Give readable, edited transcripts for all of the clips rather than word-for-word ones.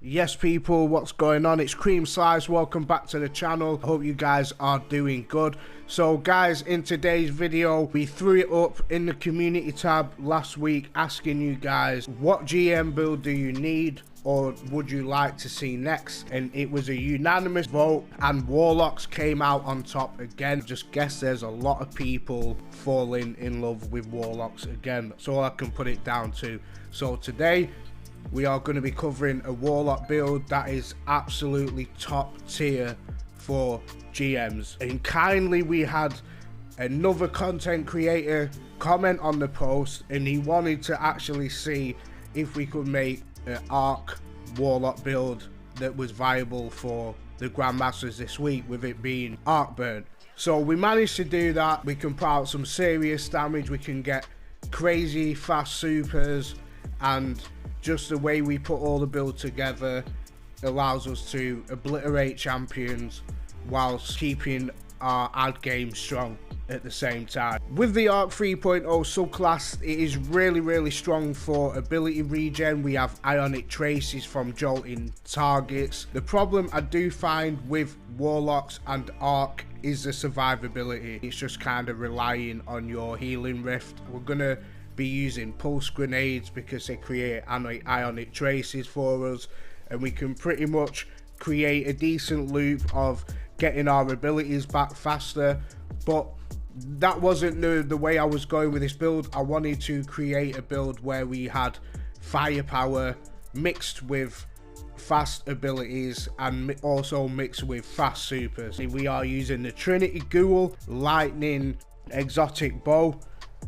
Yes people, what's going on? It's creamslice. Welcome back to the channel. I hope you guys are doing good. So guys, in today's video we threw it up in the community tab last week asking you guys, what GM build do you need or would you like to see next? And it was a unanimous vote and warlocks came out on top again. Just guess there's a lot of people falling in love with warlocks again. That's all I can put it down to. So today we are going to be covering a warlock build that is absolutely top tier for GMs. And kindly, we had another content creator comment on the post and he wanted to actually see if we could make an arc warlock build that was viable for the grandmasters this week, with it being arc burn. So we managed to do that. We can put out some serious damage, we can get crazy fast supers, and just the way we put all the build together allows us to obliterate champions whilst keeping our ad game strong at the same time. With the Arc 3.0 subclass, it is really strong for ability regen. We have ionic traces from jolting targets. The problem I do find with warlocks and arc is the survivability. It's just kind of relying on your healing rift. We're gonna be using pulse grenades because they create ionic traces for us, and we can pretty much create a decent loop of getting our abilities back faster. But that wasn't the way I was going with this build. I wanted to create a build where we had firepower mixed with fast abilities and also mixed with fast supers. We are using the Trinity Ghoul Lightning exotic bow.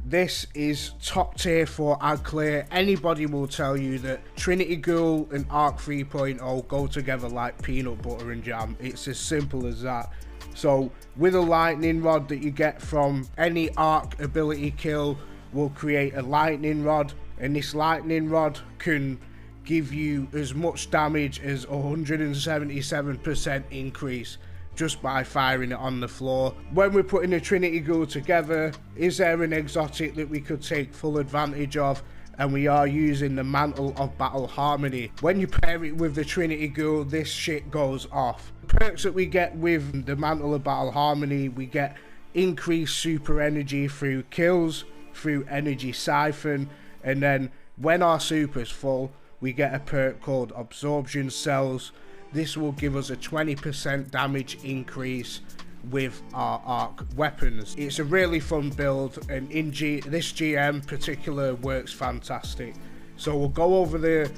This is top tier for ad clear. Anybody will tell you that Trinity Ghoul and Arc 3.0 go together like peanut butter and jam. It's as simple as that. So with a lightning rod that you get from any arc ability kill, will create a lightning rod, and this lightning rod can give you as much damage as 177% increase just by firing it on the floor. When we're putting the Trinity Ghoul together, is there an exotic that we could take full advantage of? And we are using the Mantle of Battle Harmony. When you pair it with the Trinity Ghoul, this shit goes off. The perks that we get with the Mantle of Battle Harmony, we get increased super energy through kills, through energy siphon, and then when our super's full, we get a perk called Absorption Cells. This will give us a 20% damage increase with our arc weapons. It's a really fun build, and in this GM particular works fantastic. So we'll go over the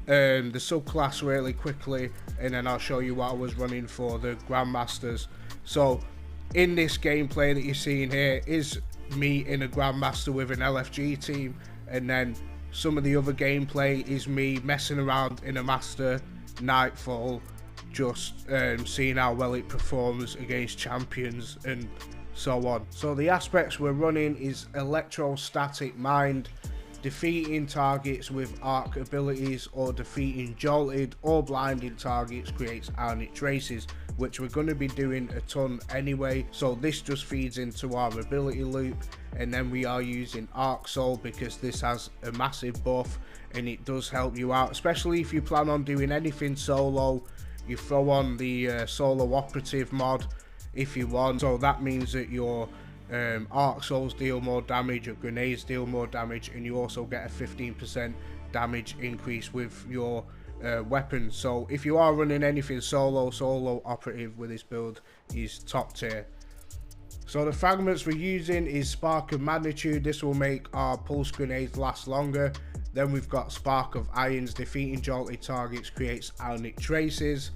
subclass really quickly, and then I'll show you what I was running for the grandmasters. So in this gameplay that you're seeing here is me in a grandmaster with an LFG team, and then some of the other gameplay is me messing around in a master nightfall, just seeing how well it performs against champions and so on. So the aspects we're running is electrostatic mind, defeating targets with arc abilities, or defeating jolted or blinded targets creates ionic traces, which we're going to be doing a ton anyway. So this just feeds into our ability loop. And then we are using Arc Soul because this has a massive buff and it does help you out, especially if you plan on doing anything solo. You throw on the solo operative mod if you want, so that means that your arc souls deal more damage, your grenades deal more damage, and you also get a 15% damage increase with your weapons. So if you are running anything solo operative with this build is top tier. So the fragments we're using is Spark of Magnitude. This will make our pulse grenades last longer. Then we've got Spark of Irons, defeating jolted targets creates ionic traces.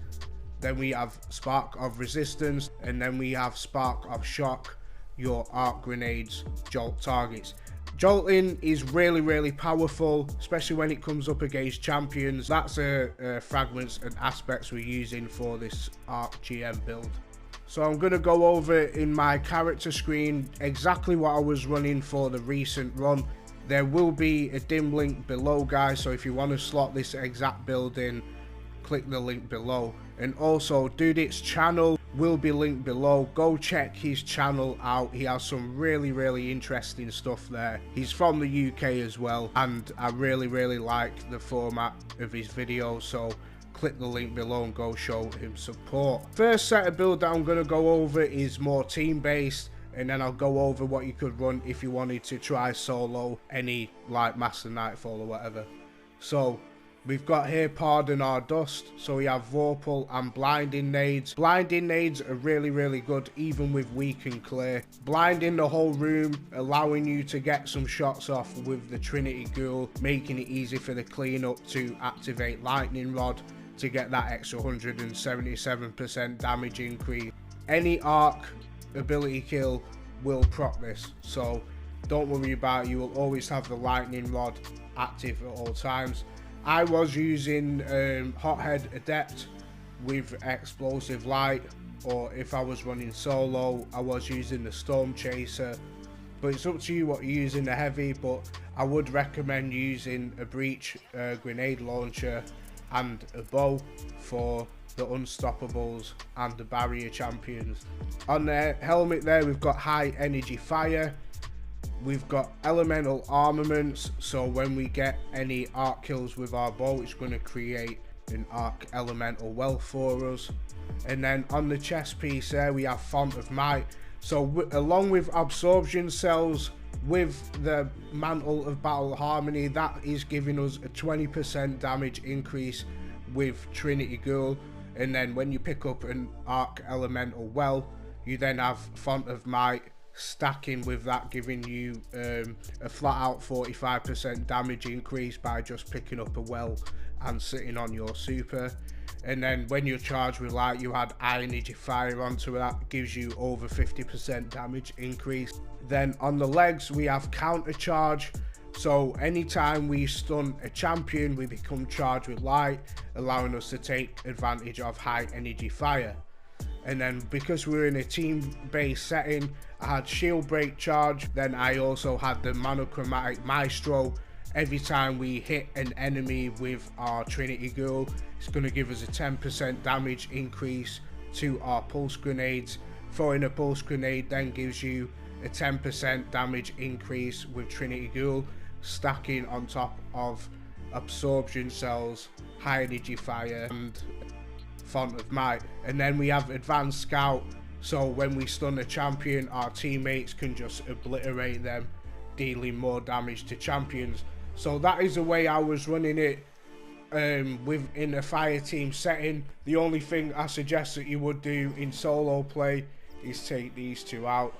Then we have Spark of Resistance, and then we have Spark of Shock, your arc grenades jolt targets. Jolting is really powerful, especially when it comes up against champions. That's fragments and aspects we're using for this arc GM build. So I'm going to go over in my character screen exactly what I was running for the recent run. There will be a dim link below, guys, so if you want to slot this exact build in, click the link below. And also Dudit's channel will be linked below. Go check his channel out. He has some really interesting stuff there. He's from the UK as well, and I really like the format of his videos, so click the link below and go show him support. First set of build that I'm going to go over is more team based, and then I'll go over what you could run if you wanted to try solo any lightmaster, nightfall or whatever. So we've got here Pardon Our Dust, so we have Vorpal and Blinding Nades. Blinding Nades are really good even with weak and clear. Blinding the whole room, allowing you to get some shots off with the Trinity Ghoul, making it easy for the cleanup to activate Lightning Rod to get that extra 177% damage increase. Any arc ability kill will proc this, so don't worry about it. You will always have the Lightning Rod active at all times. I was using Hothead Adept with Explosive Light, or if I was running solo I was using the Storm Chaser, but it's up to you what you use in the heavy. But I would recommend using a Breach grenade launcher and a bow for the Unstoppables and the barrier champions. On the helmet there we've got high energy fire, we've got elemental armaments, so when we get any arc kills with our bow it's going to create an arc elemental wealth for us. And then on the chest piece there we have Font of Might, so along with absorption cells with the Mantle of Battle Harmony, that is giving us a 20% damage increase with Trinity Ghoul. And then when you pick up an arc elemental well, you then have Font of Might stacking with that, giving you a flat out 45% damage increase by just picking up a well and sitting on your super. And then when you're charged with light, you add high energy fire onto that, gives you over 50% damage increase. Then on the legs we have counter charge, so anytime we stun a champion we become charged with light, allowing us to take advantage of high energy fire. And then because we're in a team based setting, I had shield break charge, then I also had the monochromatic maestro. Every time we hit an enemy with our Trinity Ghoul, it's going to give us a 10% damage increase to our pulse grenades. Throwing a pulse grenade then gives you a 10% damage increase with Trinity Ghoul, stacking on top of absorption cells, high energy fire and Font of Might. And then we have advanced scout, so when we stun a champion our teammates can just obliterate them, dealing more damage to champions. So that is the way I was running it within a fire team setting. The only thing I suggest that you would do in solo play is take these two out,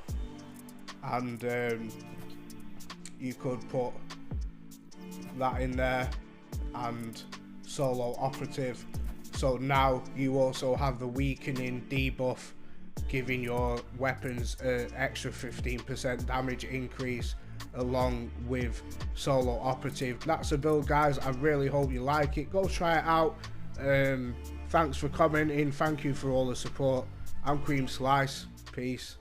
and you could put that in there and solo operative. So now you also have the weakening debuff, giving your weapons an extra 15% damage increase along with solo operative. That's a build guys, I really hope you like it. Go try it out. Thanks for commenting, thank you for all the support. I'm creamslice, peace.